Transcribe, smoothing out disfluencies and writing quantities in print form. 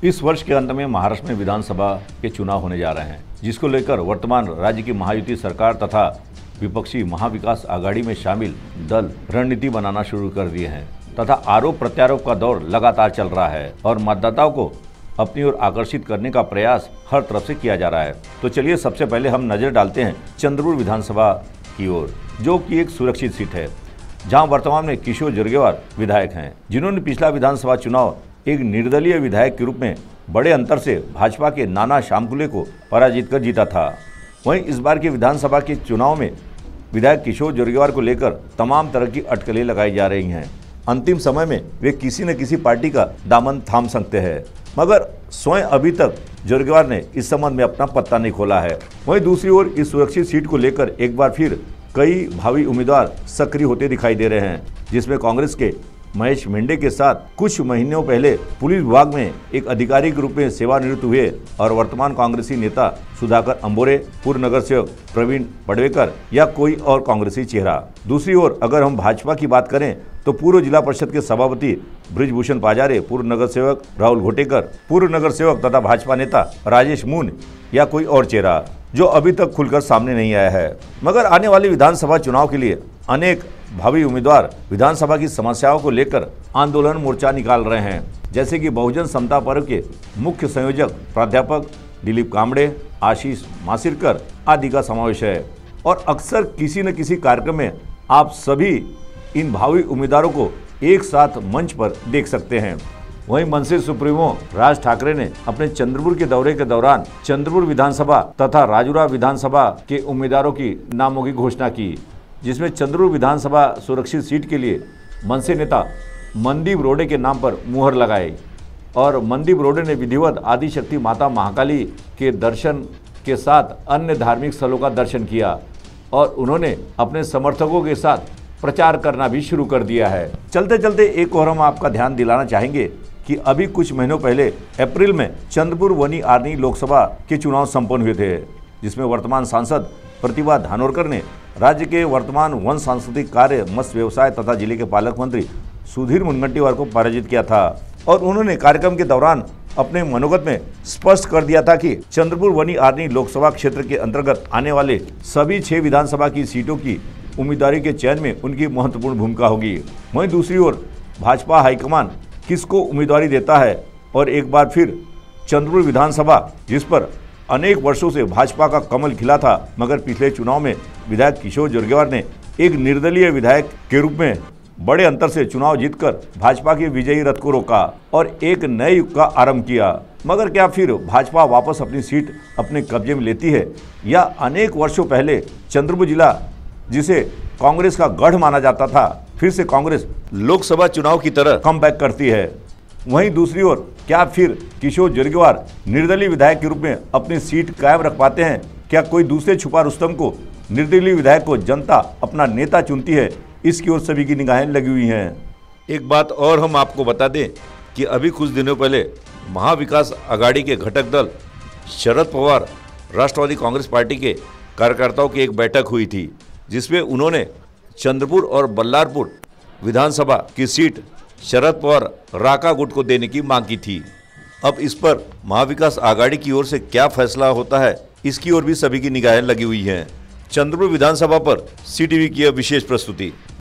इस वर्ष के अंत में महाराष्ट्र में विधानसभा के चुनाव होने जा रहे हैं, जिसको लेकर वर्तमान राज्य की महायुति सरकार तथा विपक्षी महाविकास आघाड़ी में शामिल दल रणनीति बनाना शुरू कर दिए हैं तथा आरोप प्रत्यारोप का दौर लगातार चल रहा है और मतदाताओं को अपनी ओर आकर्षित करने का प्रयास हर तरफ से किया जा रहा है। तो चलिए सबसे पहले हम नजर डालते हैं चंद्रपुर विधानसभा की ओर, जो कि एक सुरक्षित सीट है, जहां वर्तमान में किशोर जोरगेवार विधायक हैं, जिन्होंने पिछला विधानसभा चुनाव एक निर्दलीय विधायक के रूप में बड़े अंतर से भाजपा के नाना शामकुले को पराजित कर जीता था। वहीं इस बार के विधानसभा के चुनाव में विधायक किशोर जोरगेवार को लेकर तमाम तरह की अटकलें लगाई जा रही हैं। अंतिम समय में वे किसी न किसी पार्टी का दामन थाम सकते हैं, मगर स्वयं अभी तक जोरगेवार ने इस संबंध में अपना पत्ता नहीं खोला है। वहीं दूसरी ओर इस सुरक्षित सीट को लेकर एक बार फिर कई भावी उम्मीदवार सक्रिय होते दिखाई दे रहे हैं, जिसमें कांग्रेस के महेश मेंढे के साथ कुछ महीनों पहले पुलिस विभाग में एक अधिकारी के रूप में सेवानिवृत्त हुए और वर्तमान कांग्रेसी नेता सुधाकर अंबोरे, पूर्व नगर सेवक प्रवीण पडवेकर या कोई और कांग्रेसी चेहरा। दूसरी ओर अगर हम भाजपा की बात करें तो पूर्व जिला परिषद के सभापति ब्रिजभूषण पाजारे, पूर्व नगर सेवक राहुल घोटेकर, पूर्व नगर सेवक तथा भाजपा नेता राजेश मून या कोई और चेहरा, जो अभी तक खुलकर सामने नहीं आया है। मगर आने वाले विधानसभा चुनाव के लिए अनेक भावी उम्मीदवार विधानसभा की समस्याओं को लेकर आंदोलन मोर्चा निकाल रहे हैं, जैसे कि बहुजन समता पार्टी के मुख्य संयोजक प्राध्यापक दिलीप कांबड़े, आशीष मासिरकर आदि का समावेश है। और अक्सर किसी न किसी कार्यक्रम में आप सभी इन भावी उम्मीदवारों को एक साथ मंच पर देख सकते हैं। वहीं मनसे सुप्रीमो राज ठाकरे ने अपने चंद्रपुर के दौरे के दौरान चंद्रपुर विधानसभा तथा राजुरा विधानसभा के उम्मीदवारों की नामों की घोषणा की, जिसमें चंद्रपुर विधानसभा सुरक्षित सीट के लिए मनसे नेता मनदीप रोडे के नाम पर मुहर लगाई और मनदीप रोडे ने विधिवत आदिशक्ति माता महाकाली के दर्शन के साथ अन्य धार्मिक स्थलों का दर्शन किया और उन्होंने अपने समर्थकों के साथ प्रचार करना भी शुरू कर दिया है। चलते चलते एक और हम आपका ध्यान दिलाना चाहेंगे कि अभी कुछ महीनों पहले अप्रैल में चंद्रपुर वनी आर्नी लोकसभा के चुनाव संपन्न हुए थे, जिसमें वर्तमान सांसद प्रतिभा धानोरकर ने राज्य के वर्तमान वन सांस्कृतिक कार्य, मत्स्य व्यवसाय तथा जिले के पालक मंत्री सुधीर मुनगंटीवार को पराजित किया था। और उन्होंने कार्यक्रम के दौरान अपने मनोगत में स्पष्ट कर दिया था कि चंद्रपुर वनी आर्नी लोकसभा क्षेत्र के अंतर्गत आने वाले सभी 6 विधानसभा की सीटों की उम्मीदवारी के चयन में उनकी महत्वपूर्ण भूमिका होगी। वहीं दूसरी ओर भाजपा हाईकमान किसको उम्मीदवारी देता है और एक बार फिर चंद्रपुर विधानसभा, जिस पर अनेक वर्षों से भाजपा का कमल खिला था, मगर पिछले चुनाव में विधायक किशोर जोरगेवार ने एक निर्दलीय विधायक के रूप में बड़े अंतर से चुनाव जीतकर भाजपा के विजयी रथ को रोका और एक नए युग का आरंभ किया। मगर क्या फिर भाजपा वापस अपनी सीट अपने कब्जे में लेती है, या अनेक वर्षों पहले चंद्रपुर जिला, जिसे कांग्रेस का गढ़ माना जाता था, फिर से कांग्रेस लोकसभा चुनाव की तरह कमबैक करती है? वहीं दूसरी ओर क्या फिर किशोर जोरगेवार निर्दलीय विधायक के रूप में अपनी सीट कायम रख पाते हैं? क्या कोई दूसरे छुपा रुस्तम को, निर्दलीय विधायक को जनता अपना नेता चुनती है? इसकी ओर सभी की निगाहें लगी हुई हैं। एक बात और हम आपको बता दें कि अभी कुछ दिनों पहले महाविकास आघाड़ी के घटक दल शरद पवार राष्ट्रवादी कांग्रेस पार्टी के कार्यकर्ताओं की एक बैठक हुई थी, जिसमें उन्होंने चंद्रपुर और बल्लारपुर विधानसभा की सीट शरद पवार राका गुट को देने की मांग की थी। अब इस पर महाविकास आघाड़ी की ओर से क्या फैसला होता है, इसकी ओर भी सभी की निगाहें लगी हुई हैं। चंद्रपुर विधानसभा पर CTV की यह विशेष प्रस्तुति।